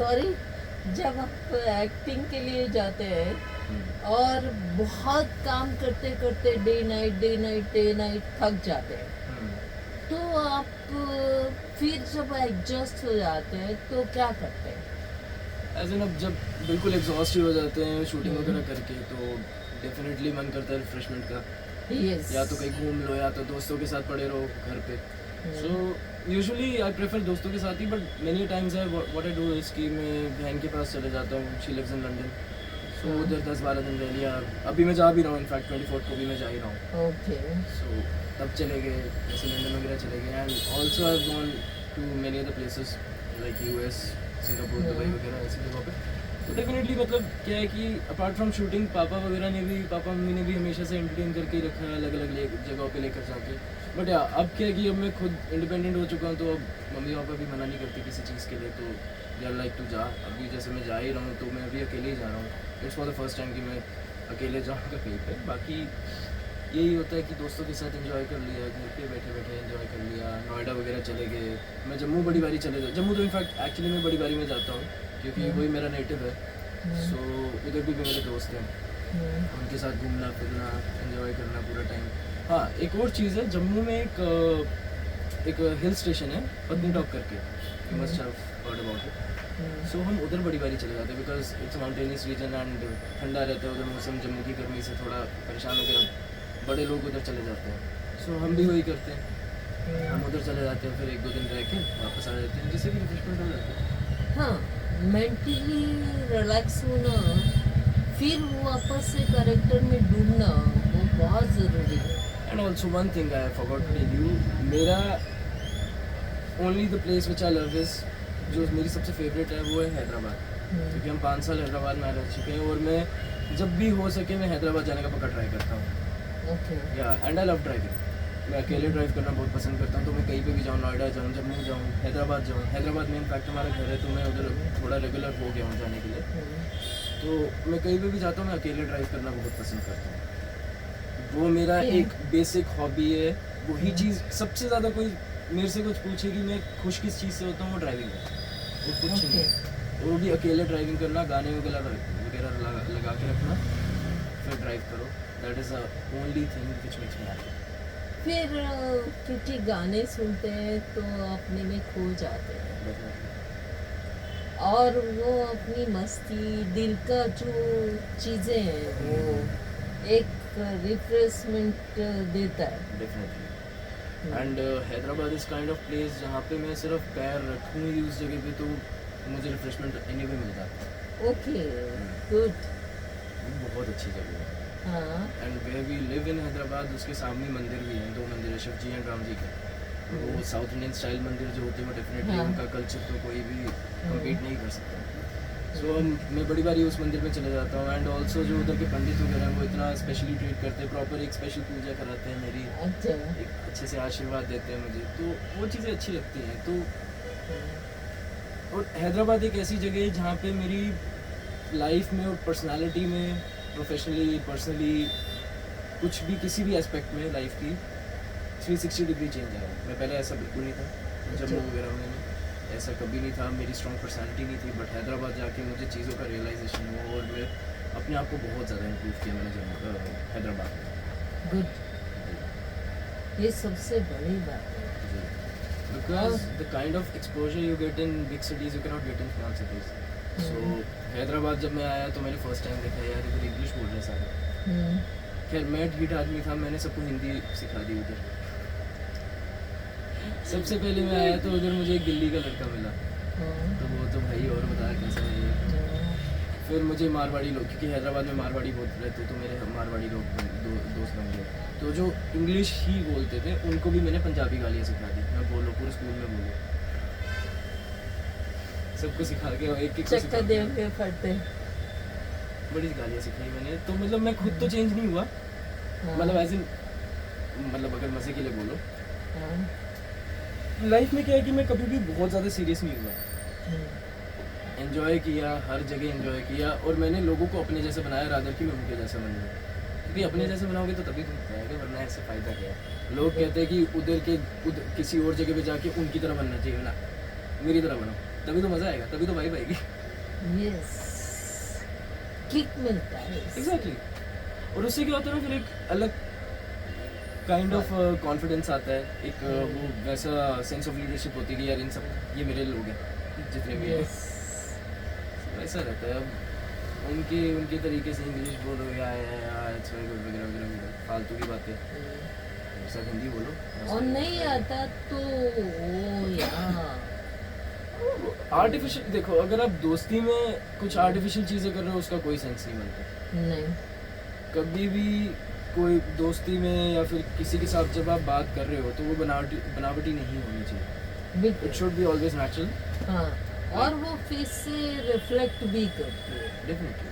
Sorry, जब आप acting के लिए जाते हैं हम्म, और बहुत काम करते करते डे नाइट थक जाते हैं, हम्म। तो आप फिर जब एडजस्ट हो जाते हैं तो क्या करते हैं? एज एन अब जब बिल्कुल एग्जॉस्ट ही हो जाते हैं शूटिंग हम्म। वगैरह करके, तो डेफिनेटली मन करता है रिफ्रेशमेंट का। यस। या तो कहीं घूम लो, या तो दोस्तों के साथ पड़े रहो घर पे। सो यूजुअली आई प्रेफर दोस्तों के साथ ही, बट मेनी टाइम्स है व्हाट आई डू इज कि मैं बहन के पास चले जाता हूँ। शी लिव्स इन लंदन, सो हाँ। उधर 10-12 दिन रह लिया। अभी मैं जा भी रहा हूँ, इनफैक्ट 24 को भी मैं जा ही रहा हूँ। ओके। सो तब चले गए, जैसे लंदन वगैरह चले गए। And also I gone to many other places like US, Singapore, Dubai वगैरह ऐसी जगहों पे। तो डेफिनेटली मतलब क्या है कि अपार्ट फ्रॉम शूटिंग पापा वगैरह ने भी, पापा मम्मी ने भी हमेशा से एंटरटेन करके ही रखा है अलग अलग जगहों पे लेकर जाके। बट या अब क्या है कि अब मैं खुद इंडिपेंडेंट हो चुका हूँ, तो अब मम्मी पापा भी मना नहीं करते किसी चीज़ के लिए। तो यार लाइक तू जा, अभी जैसे मैं जा ही रहा हूँ तो मैं अभी अकेले ही जा रहा हूँ। It's for the first time कि मैं अकेले जाऊँगा कहीं पे। बाकी यही होता है कि दोस्तों के साथ एंजॉय कर लिया, घर पे बैठे बैठे एंजॉय कर लिया। नोएडा वगैरह चले गए, मैं जम्मू बड़ी बारी चले गए। जम्मू तो इनफैक्ट एक्चुअली मैं बड़ी बारी में जाता हूँ क्योंकि वही मेरा नेटिव है। सो उधर भी मेरे दोस्त हैं, उनके साथ घूमना फिरना एंजॉय करना पूरा टाइम। हाँ, एक और चीज़ है, जम्मू में एक हिल स्टेशन है पत्नी टॉप करके, you must have heard about it. So हम उधर बड़ी बारी चले जाते हैं because it's mountainous region and ठंडा रहता है उधर मौसम। जम्मू की गर्मी से थोड़ा परेशान हो गया, बड़े लोग उधर चले जाते हैं। सो हम भी वही करते हैं, हम उधर चले जाते हैं, फिर 1-2 दिन रह के वापस आ जाते हैं, जिससे भी रिफ्रेशमेंट हो जाती है। हाँ, मेंटली रिलैक्स होना, फिर वापस से कैरेक्टर में डूबना, वो बहुत ज़रूरी है। And also one thing I forgot to tell you, मेरा only the place which I love is, जो मेरी सबसे फेवरेट है वो है हैदराबाद। क्योंकि हम 5 साल हैदराबाद में रह चुके हैं और मैं जब भी हो सके मैं हैदराबाद जाने का पक्का ट्राई करता हूँ। ओके। या एंड आई लव ड्राइविंग, मैं अकेले ड्राइव करना बहुत पसंद करता हूँ। तो मैं कहीं पे भी जाऊँ, नोएडा जाऊँ, जम्मू जाऊँ, हैदराबाद जाऊँ। हैदराबाद में इनफैक्ट हमारा घर है, तो मैं उधर थोड़ा रेगुलर हो गया हूँ जाने के लिए। तो मैं कहीं पे भी जाता हूँ, मैं अकेले ड्राइव करना बहुत पसंद करता हूँ। वो मेरा एक बेसिक हॉबी है। वही चीज़ सबसे ज़्यादा, कोई मेरे से कुछ पूछे कि मैं खुश किस चीज़ से होता हूँ, वो ड्राइविंग है, वो कुछ नहीं है। वो भी अकेले ड्राइविंग करना, गाने वगैरह लगा के रखना, फिर ड्राइव करो। That is the only thing which makes me happy. फिर क्योंकि गाने सुनते हैं तो अपने में खो जाते हैं, और वो अपनी मस्ती, दिल का जो चीज़ें हैं वो एक रिफ्रेशमेंट देता है। Definitely. And Hyderabad is kind of place जहाँ पे मैं सिर्फ पैर रखूँ ही उस जगह पे, तो मुझे रिफ्रेशमेंट एनीवे मिल जाता है। Okay, good. वो बहुत अच्छी जगह है। हाँ। And where we live in Hyderabad, उसके सामने मंदिर भी हैं, 2 मंदिर है, शिव जी एंड राम जी के। वो साउथ इंडियन स्टाइल मंदिर जो होते हैं, वो डेफिनेटली हाँ। उनका कल्चर तो कोई भी कम्पीट नहीं कर सकता। सो मैं बड़ी बारी उस मंदिर में चले जाता हूँ। एंड ऑल्सो जो उधर के पंडित वगैरह हैं वो इतना स्पेशली ट्रीट करते हैं, प्रॉपर एक स्पेशल पूजा कराते हैं मेरी, अच्छा। एक अच्छे से आशीर्वाद देते हैं मुझे, तो वो चीज़ें अच्छी लगती हैं। तो और हैदराबाद एक ऐसी जगह है जहाँ पे मेरी लाइफ में और पर्सनालिटी में, प्रोफेशनली, पर्सनली, कुछ भी किसी भी एस्पेक्ट में लाइफ की 360 डिग्री चेंज आया। मैं पहले ऐसा बिल्कुल नहीं था, जम्मू वगैरह में ऐसा कभी नहीं था, मेरी स्ट्रॉन्ग पर्सनालिटी नहीं थी। बट हैदराबाद जाके मुझे चीज़ों का रियलाइजेशन हुआ और मैं अपने आप को बहुत ज़्यादा इम्प्रूव किया मैंने जम्मू हैदराबाद में। गुड, ये सबसे बड़ी बात है। Because the kind of exposure you get in big cities, you cannot get in small cities. So Hyderabad जब मैं आया तो मैंने फर्स्ट टाइम देखा यार इधर इंग्लिश बोल रहे हैं सारे। खैर मैं ढीठ आदमी था, मैंने सबको हिंदी सिखा दी उधर। सबसे पहले मैं आया तो उधर मुझे एक दिल्ली का लड़का मिला, तो वो तो भाई और बता कैसा है ये। फिर मुझे मारवाड़ी लोग, क्योंकि हैदराबाद में मारवाड़ी बहुत रहते, तो मेरे मारवाड़ी लोग दोस्त बन गए। तो जो इंग्लिश ही बोलते थे उनको भी मैंने पंजाबी गालियाँ सिखा दी। मैं बोलो पूरे स्कूल में बोलो, सबको सिखा के एक चक्कर दे के फटते। बड़ी गालियाँ सिखाई मैंने। तो मतलब मैं खुद तो चेंज नहीं हुआ, मतलब एज इन, मतलब अगर मज़े के लिए बोलो, लाइफ में क्या है कि मैं कभी भी बहुत ज़्यादा सीरियस नहीं हुआ। एंजॉय किया, हर जगह एंजॉय किया, और मैंने लोगों को अपने जैसे बनाया, रादर कि मैं उनके जैसा बन जाऊँ। क्योंकि अपने जैसे बनाओगे तो तभी तुम जाएगा, वरना ऐसे फ़ायदा क्या है। लोग कहते हैं कि उधर किसी और जगह पे जाके उनकी तरह बनना चाहिए ना, मेरी तरह बनो, तभी तो मजा आएगा, तभी तो वाइब आएगी। यस, किक मिलता है एग्जैक्टली। और उससे क्या होता है ना, फिर एक अलग काइंड ऑफ कॉन्फिडेंस आता है, एक वो वैसा सेंस ऑफ लीडरशिप होती है कि यार इन सब ये मेरे लोग हैं जितने भी हैं, यस। वैसा रहता है। अब उनके तरीके से इंग्लिश बोलो या इट्स वेरी गुड वगैरह वगैरह, फालतू की बातें, सब हिंदी बोलो। और नहीं आता तो ओ यार आर्टिफिशियल देखो, अगर आप दोस्ती में कुछ आर्टिफिशियल चीज़ें कर रहे हो उसका कोई सेंस नहीं बनता। नहीं, कभी भी कोई दोस्ती में या फिर किसी के साथ जब आप बात कर रहे हो तो वो बनावटी नहीं होनी चाहिए। बिल्कुल। It should be always natural. हाँ, और वो फेस से रिफ्लेक्ट भी करती है। डेफिनेटली।